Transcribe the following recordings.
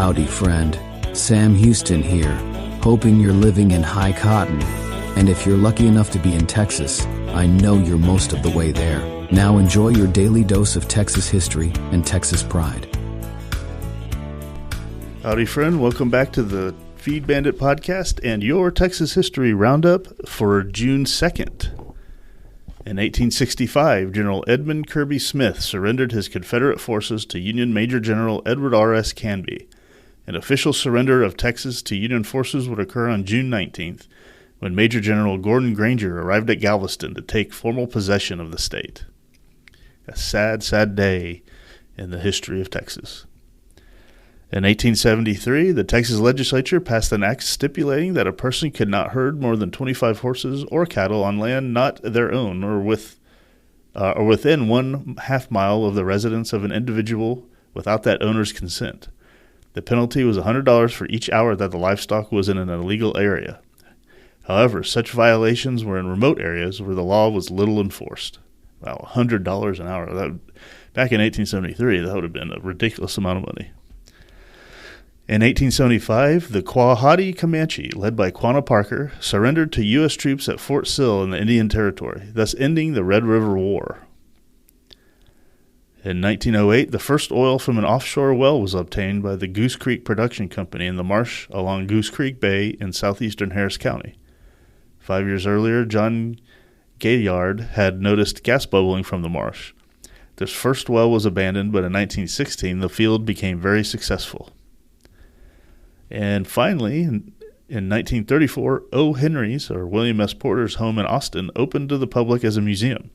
Howdy, friend. Sam Houston here, hoping you're living in high cotton. And if you're lucky enough to be in Texas, I know you're most of the way there. Now enjoy your daily dose of Texas history and Texas pride. Howdy, friend. Welcome back to the Feed Bandit podcast and your Texas history roundup for June 2nd. In 1865, General Edmund Kirby Smith surrendered his Confederate forces to Union Major General Edward R.S. Canby. An official surrender of Texas to Union forces would occur on June 19th, when Major General Gordon Granger arrived at Galveston to take formal possession of the state. A sad, sad day in the history of Texas. In 1873, the Texas legislature passed an act stipulating that a person could not herd more than 25 horses or cattle on land not their own or within 1/2 mile of the residence of an individual without that owner's consent. The penalty was $100 for each hour that the livestock was in an illegal area. However, such violations were in remote areas where the law was little enforced. Wow, $100 an hour. Back in 1873, that would have been a ridiculous amount of money. In 1875, the Quahati Comanche, led by Quanah Parker, surrendered to U.S. troops at Fort Sill in the Indian Territory, thus ending the Red River War. In 1908, the first oil from an offshore well was obtained by the Goose Creek Production Company in the marsh along Goose Creek Bay in southeastern Harris County. 5 years earlier, John Gaillard had noticed gas bubbling from the marsh. This first well was abandoned, but in 1916, the field became very successful. And finally, in 1934, O. Henry's, or William S. Porter's home in Austin, opened to the public as a museum.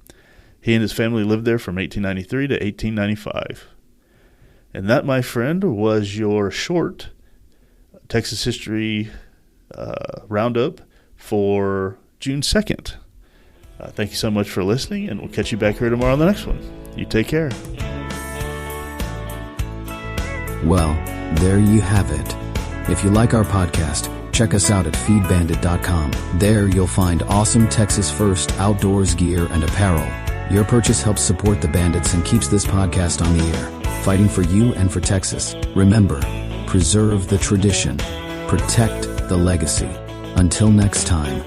He and his family lived there from 1893 to 1895. And that, my friend, was your short Texas history roundup for June 2nd. Thank you so much for listening, and we'll catch you back here tomorrow on the next one. You take care. Well, there you have it. If you like our podcast, check us out at feedbandit.com. There you'll find awesome Texas First outdoors gear and apparel. Your purchase helps support the bandits and keeps this podcast on the air, fighting for you and for Texas. Remember, preserve the tradition, protect the legacy. Until next time.